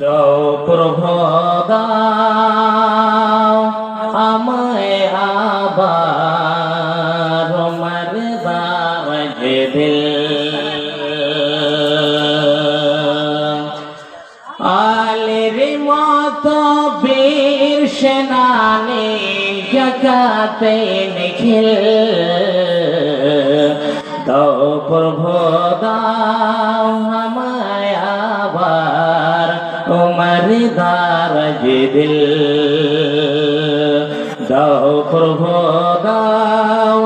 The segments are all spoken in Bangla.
দাও প্রভু দাও আমায় আবার মারদার দিল আলের মতো বীর সেনানি জগাতে নিখিল দাও প্রভু দাও আমায় আবার উমরদার দিল দাও প্রভু দাও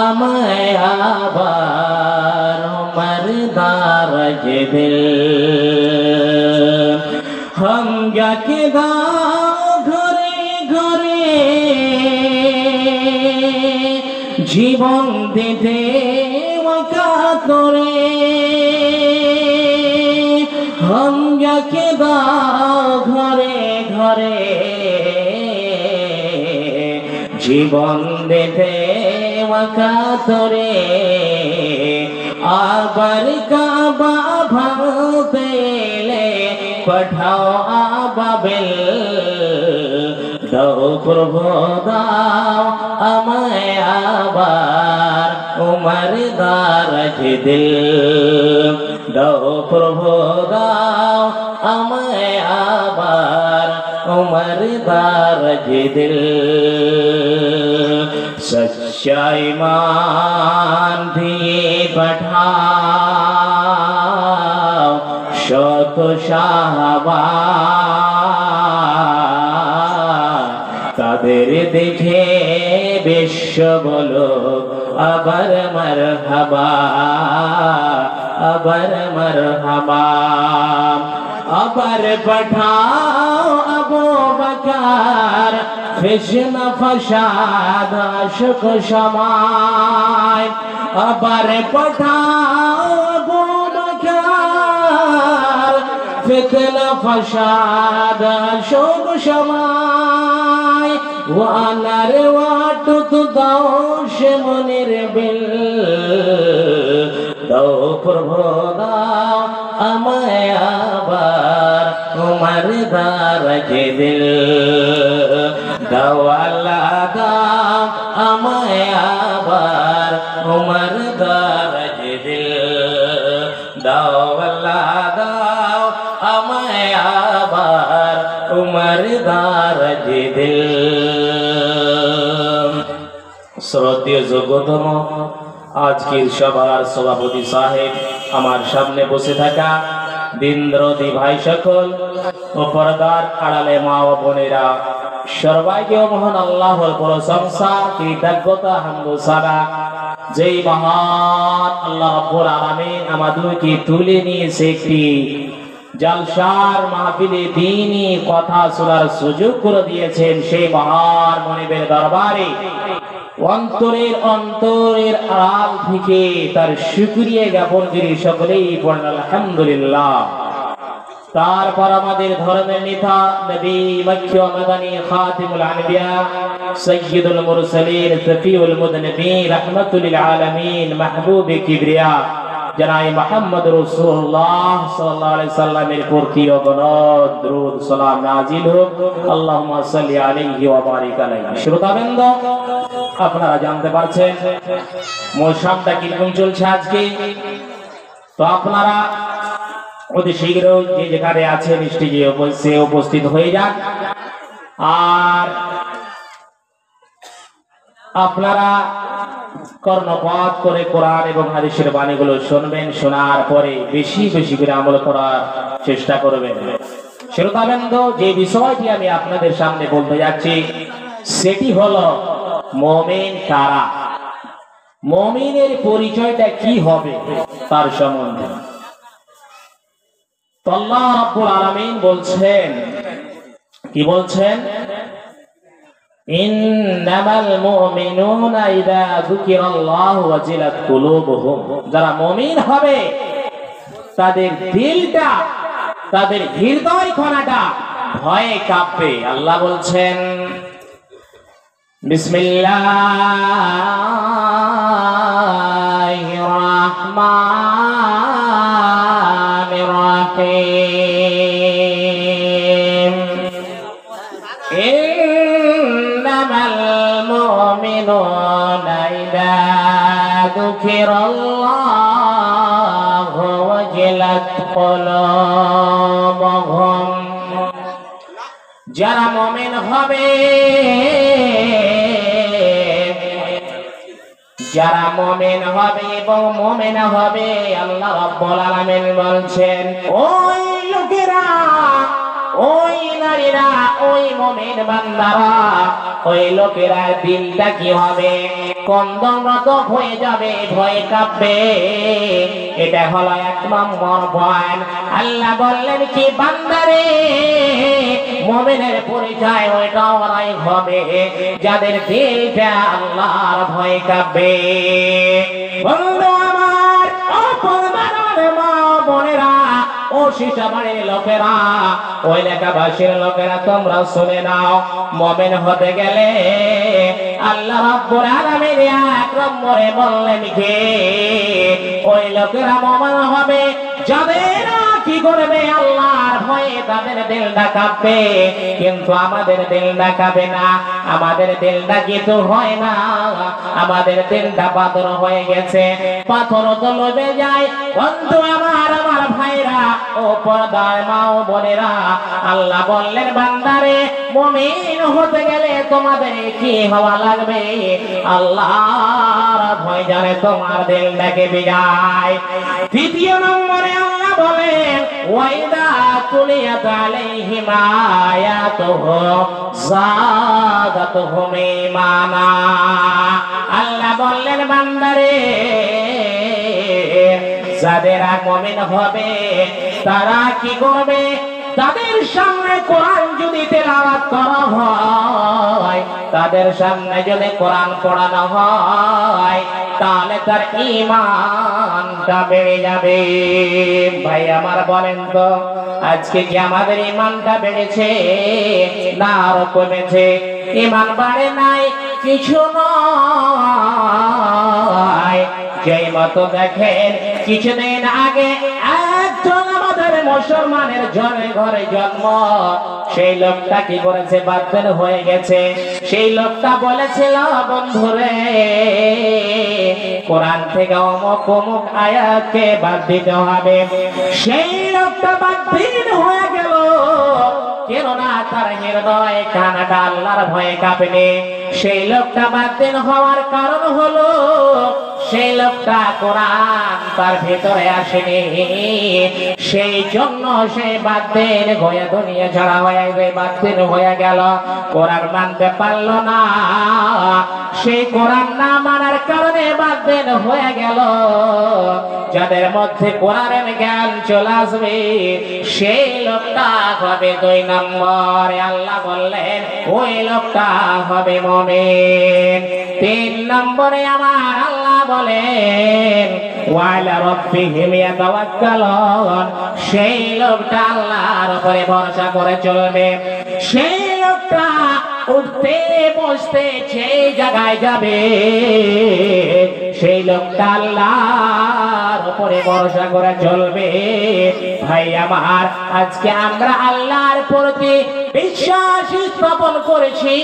আমায় আবার উমরদার দিল हम जाके दाओ घरे घरे জীবন দিতে কাতরে हम जाके दाओ घरे घरे জীবন দিতে কাতরে আবার কাবা ভাঙতে পাঠাও আবাবিল দাও প্রভু দাও আমায় আবার উমরদার দিল দাও প্রভু দাও আমায় আবার উমরদার দিল সচ্চা ঈমান দিয়ে পাঠাও শত সাহাবা তাদের দেখে বিশ্ব বলো আবার মারহাবা আবার মারহাবা আবার পাঠাও আবু বকর ফিতনা ফাসাদ আশক সমায় আবার পাঠাও আবু বকর ফিতনা ফাসাদ আশক সমায় ওয়ানার ওয়াটুত দাও সে মনের বিল দাও প্রভু দাও আমায় আবার উমরদার দিল দাও আল্লাহ দাও আমায় আবার উমরদার দিল দাও আল্লাহ দাও আমায় আবার উমরদার দিল শ্রদ্ধেয় যোগ্যতম আজকের সবার সভাপতি সাহেব আমার সামনে বসে থাকা দিনদরদি ভাই সকল ও পর্দার আড়ালে মা ও বোনেরা সবাইকে মহান আল্লাহর প্রশংসা কৃতজ্ঞতা হামদু সানা যেই মহান আল্লাহ রাব্বুল আলামিন আমাদেরকে তুলে নিয়েছে একটি জলসার মাহফিলে দ্বীনি কথা শোনার সুযোগ করে দিয়েছেন সেই মহান মনিবের দরবারে অন্তরের আড়াল থেকে তার শুকরিয়া জ্ঞাপন করি সকলেই পড়েন আলহামদুলিল্লাহ। তারপর আমাদের ধর্মের নেতা নবী মক্কি ও মদিনী খাতিমুল আনবিয়া সাইয়্যিদুল মুরসালিন শফিউল মুযনিবিন রাহমাতুল লিল আলামিন মাহবুবে কিবরিয়া জনাব মুহাম্মদ রাসূলুল্লাহ সাল্লাল্লাহু আলাইহি সাল্লামের প্রতি অগণিত দরুদ সালাম নাজিল হোক। আল্লাহুম্মা সাল্লি আলাইহি ওয়া বারিক আলাইহি। শ্রোতাবৃন্দ, আপনারা জানতে পারছেন মৌসুমটা কিরকম চলছে আজকে, তো আপনারা অতি শীঘ্র যে যেখানে আছেন স্টেজে উপস্থিত হয়ে যান। আর আপনারা কর্ণপাত করে কোরআন এবং হাদিসের বাণীগুলো শুনবেন, শোনার পরে বেশি বেশি করে আমল করার চেষ্টা করবেন। শ্রোতাবৃন্দ, যে বিষয়টি আমি আপনাদের সামনে বলতে যাচ্ছি সেটি হলো মুমিন কারা, মুমিনের পরিচয়টা কি হবে তার সম্বন্ধে। আল্লাহ রাব্বুল আলামিন বলছেন, কি বলছেন? ইন্নামাল মুমিনুনা ইযা যুকিরাল্লাহু ওয়াজিলাত কুলুবুহুম। যারা মুমিন হবে তাদের দিলটা, তাদের হৃদয় খানাটা ভয়ে কাঁপবে। আল্লাহ বলছেন বিসমিল্লাহির রাহমানির রাহিম যুকিরাল্লাহু ওয়াজিলাত কুলুবুহুম। যারা মুমিন হবে, যারা মুমিন হবে এবং মুমিনা হবে, আল্লাহ রাব্বুল আলামিন বলছেন ওই লোকেরা, ওই নারীরা, ওই মুমিন বান্দারা, ওই লোকেরা দিলটা কি হবে? কন্দনরত হয়ে যাবে, ভয়ে কাঁপবে। এটা হলো 1 নম্বর পয়েন্ট। আল্লাহ বললেন কি বান্দারে, মুমিনের পরিচয় ওইটা ওরাই হবে যাদের দিলটা আল্লাহর ভয়ে কাঁপবে। বন্ধু আমার, অপরমানের মা বোনেরা, ও শিশাবাড়ির লোকেরা, ওই এলাকাবাসীর লোকেরা, তোমরা শুনে নাও, মুমিন হতে গেলে আল্লাহ রাব্বুল আলামিন 1 নম্বরে বললেন কি ওই লোকেরা মুমিন হবে যাদের কি করবে? আল্লাহর ভয়ে তাদের দিলটা কাঁপবে। কিন্তু আমাদের দিলটা কাঁপে না, আমাদের দিলটা কিছু হয় না, আমাদের দিলটা পাথর হয়ে গেছে, পাথর তো লবে যায়। বন্ধু আমার, আমার ভাইরা, ও পর্দার মা ও বোনেরা, আল্লাহ বললেন বান্দারে, মুমিন হতে গেলে তোমাদের কি হওয়া লাগবে? আল্লাহর ভয় জানে তোমার দিলটাকে বিজায়। 3 নম্বরে আল্লাহ বলেন ওয়াইদা তুলিয়াত আলাইহিম আয়াতুহু যাদাতুহুম ঈমানা। আল্লাহ বললেন বান্দারে, যারা মুমিন হবে তারা কি করবে? তাদের সামনে কোরআন যদি তেলাওয়াত করা হয়, তাদের সামনে যদি কোরআন পড়ানো হয়, তাহলে তার ঈমানটা বেড়ে যাবে। ভাই আমার বলেন তো, আজকে কি আমাদের ঈমানটা বেড়েছে না আরো কমেছে? ঈমান বাড়ে নাই, কিছু নয়। যেই মতো দেখেন কিছুদিন আগে একজন আমাদের মুসলমানের ঘরে জন্ম, সেই লোকটা কি করেছে? বাদবেন হয়ে গেছে। সেই লোকটা বলেছিল বন্ধুরে, কোরআন থেকে অমুক অমুক আয়াতকে বাদ দিতে হবে। সেই লোকটা বাদবিহীন হয়ে গেল, কেননা তার হৃদয় কানাটা আল্লাহর ভয়ে কাঁপেনি। সেই লোকটা বাদবিহীন হওয়ার কারণ হলো সেই লোকটা কোরআন তার ভেতরে আসেনি, সেই জন্য সেই বাদবিহীন হয়ে দুনিয়া ছাড়া হয়ে বাদবিহীন হয়ে গেল, কোরআন মানতে পারল না। সেই কোরআন না মানার কারণে বাদবিহীন হয়ে গেল। যাদের মধ্যে কোরআনের জ্ঞান চলে আসবে, সেই লোকটা হবে 2 নম্বরে। আল্লাহ বললেন ওই লোকটা হবে মুমিন। 3 নম্বরে আমার আল্লাহ বলেন ওয়ালা রাব্বিহিম ইয়াতাওয়াক্কালুন। সেই লোকটা আল্লাহর উপরে ভরসা করে চলবে। সেই লোকটা উঠতে বসতে সেই জায়গায় যাবে, সেই লোকটা আল্লাহর উপরে ভরসা করে চলবে। ভাই আমার, আজকে আমরা আল্লাহর প্রতি বিশ্বাস স্থাপন করেছি,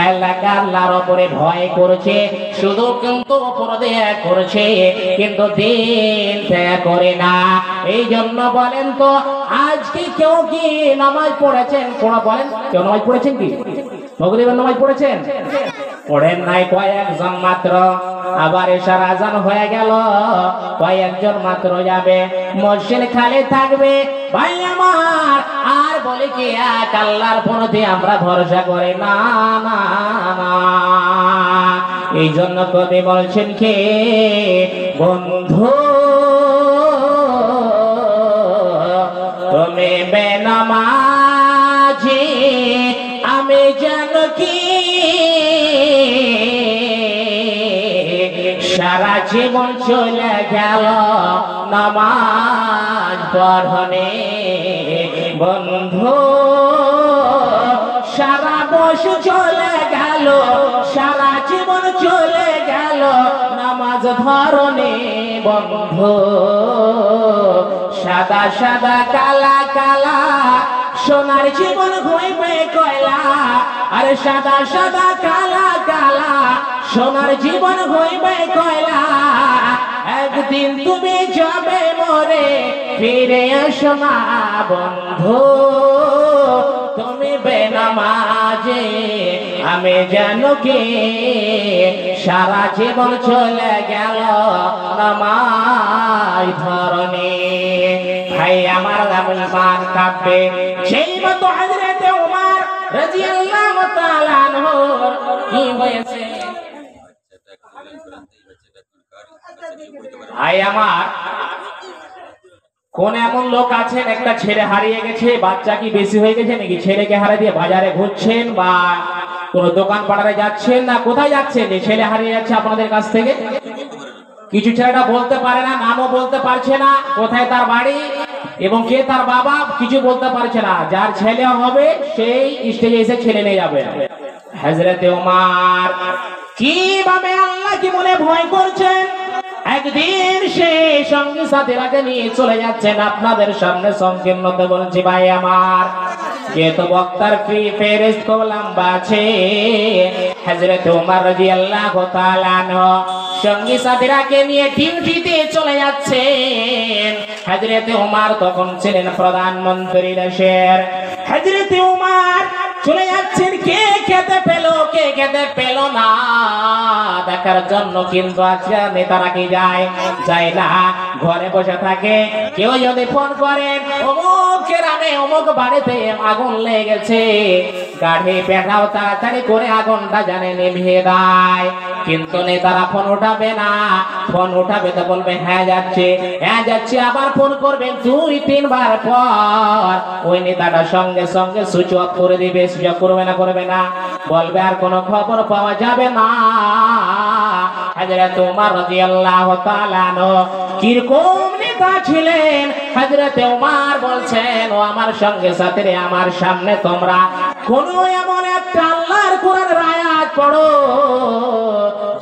আল্লাহর উপরে ভয় করেছে, শুধু কিন্তু উপর দিয়ে করেছে, কিন্তু দিন থেকে করে না। এই জন্য বলেন তো, আজকে কেউ কি নামাজ পড়েছেন? বলেন, কেউ নামাজ পড়েছেন কি? মাগরিবের নামাজ পড়েছেন? পড়েন নাই, কয়েকজন মাত্র। আবার এশার আজান হয়ে গেল, কয়েকজন মাত্র যাবে, মসজিদ খালি থাকবে। ভাই আমার, আর বলে কি এক আল্লাহর প্রতি আমরা ভরসা করি না, না, না। এই জন্য কবি বলছেন কি, বন্ধু তুমি বেনামাজি, আমি জানো কি সারা জীবন চলে গেল নামাজ পড়নে। বন্ধু সারা বছর চলে গেল, সারা জীবন চলে গেল নামাজ ধরনে। বন্ধু সাদা সাদা কালা কালা সোনার জীবন হইবে কয়লা, আরে সাদা সাদা কালা কালা সোনার জীবন হইবে কয়লা, একদিন তুমি যাবে মরে, ফিরে এসো না বন্ধু। তুমি বেনামাজে আমি জানো কি, সারা জীবন চলে গেল নামাজ ধরনি। ভাই আমার মান কাঁপবে, সেই মতো হযরত ওমর রাদিয়াল্লাহু তাআলা আনহুর কি হয়েছে। ভাই আমার, কোন এমন লোক আছেন একটা ছেলে হারিয়ে গেছে, বাচ্চা কি বেশি হয়ে গেছে নাকি, ছেলেকে হারিয়ে দিয়ে বাজারে ঘুরছেন বা কোন দোকান পাড়ায় যাচ্ছেন, না কোথায় যাচ্ছেন যে ছেলে হারিয়ে যাচ্ছে আপনাদের কাছ থেকে? কিছু ছেলেটা বলতে পারে না, নামও বলতে পারছে না, কোথায় তার বাড়ি এবং কে তার বাবা কিছু বলতে পারছে না। যার ছেলে হবে সেই স্টেজে এসে ছেলে নিয়ে যাবে। হযরত ওমর কিভাবে আল্লাহ কি মনে ভয় করছেন, একদিন সে সঙ্গী সাথীরাকে নিয়ে চলে যাচ্ছেন আপনাদের সামনে। সংকীর্ণতে বলছি ভাই আমার, কে তো বক্তার ফেরেশত লম্বা আছে। হযরত ওমর রাদিয়াল্লাহু তাআলা আনহু সঙ্গী সাথীরাকে নিয়ে ডিউটিতে চলে যাচ্ছেন। হযরত ওমর তখন ছিলেন প্রধানমন্ত্রী দেশের। হযরত ওমর চলে যাচ্ছেন, কে খেতে পেল কে খেতে পেল না দেখার জন্য। কিন্তু আজকে নেতারা কি যায় না, ঘরে বসে থাকে। কেউ যদি ফোন করেন অমুক গ্রামে অমুক বাড়িতে আগুন লেগেছে, গাড়ি পেটাও তাড়াতাড়ি করে আগুনটা জানে নিভিয়ে দেয়। কিন্তু নেতারা ফোন উঠাবে না, ফোন উঠাবে তো বলবে হ্যাঁ যাচ্ছে, হ্যাঁ যাচ্ছে। আবার ফোন করবেন 2-3 বার পর, ওই নেতাটা সঙ্গে সঙ্গে সুইচ অফ করে দিবে। সুইচ অফ করবে না, বলবে আর কোনো খবর পাওয়া যাবে না। হযরত ওমর রাদিয়াল্লাহু তাআলা আনহু কিরকম নেতা ছিলেন। হযরত ওমর বলছেন, ও আমার সঙ্গে সাথীরা, আমার সামনে তোমরা কোন এমন একটা আল্লাহর কোরআনের আয়াত পড়ো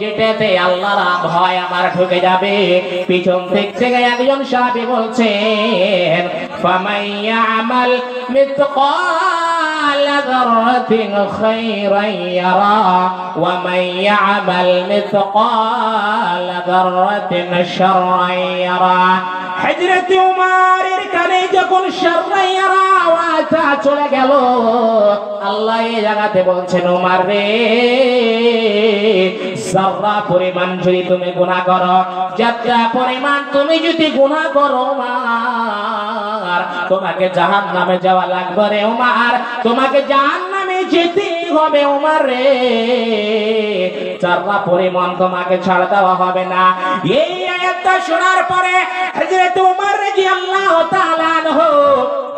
যেটাতে আল্লাহর ভয় আমার ঢুকে যাবে। পিছন থেকে একজন সাহাবী বলছেন, ফামাইয়ামাল মিথকাল যাররাতিন খায়রান ইয়ারা ওয়া মাইয়ামাল মিথকাল যাররাতিন শাররান ইয়ারা। হযরত ওমরের কানে যখন শাররান ইয়ারা আওয়াজটা চলে গেল, আল্লাহ এই জায়গাতে বলছেন, ওমর রে, যারা পরিমাণ যদি তুমি গুনাহ করো, যতটা পরিমাণ তুমি যদি গুনাহ করো ওমর, তোমাকে জাহান্নামে যাওয়া লাগবে রে ওমর, তোমাকে জাহান্নামে যেতে হবে ওমর রে, যারা পরিমাণ তোমাকে ছাড় দেওয়া হবে না। এই আয়াতটা শোনার পরে হযরত ওমর রাদিয়াল্লাহু তাআলা আনহু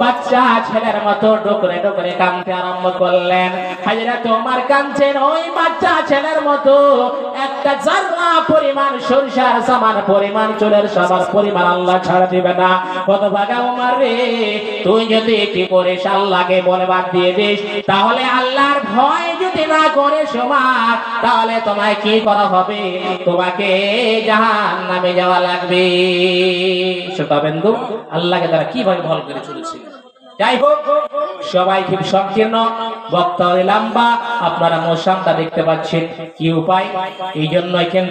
বাচ্চা ছেলের মতো ডুকরে ডুকরে কাঁদতে আরম্ভ করলেন। হযরত ওমর কাঁদছেন ওই বাচ্চা ছেলের মতো। একটা জাররা পরিমাণ সরিষার সমান পরিমাণ চুলের সমান পরিমাণ আল্লাহ ছাড় দিবে না। কত ভাগা ওমর রে, তুই যদি কি করিস আল্লাহকে বলবাদ দিয়ে দিস, তাহলে আল্লাহর ভয় যদি না করে ওমর, তাহলে তোমায় কি করা হবে? তোমাকে জাহান্নামে যাওয়া লাগবে। শ্রোতাবৃন্দ, আল্লাহকে তারা কিভাবে ভয় করে চলেছিল। যাই হোক, সবাই খুব সংকীর্ণ, বক্তা লম্বা, আপনারা মোশানটা দেখতে পাচ্ছেন। কি উপায়? এই জন্য এখানে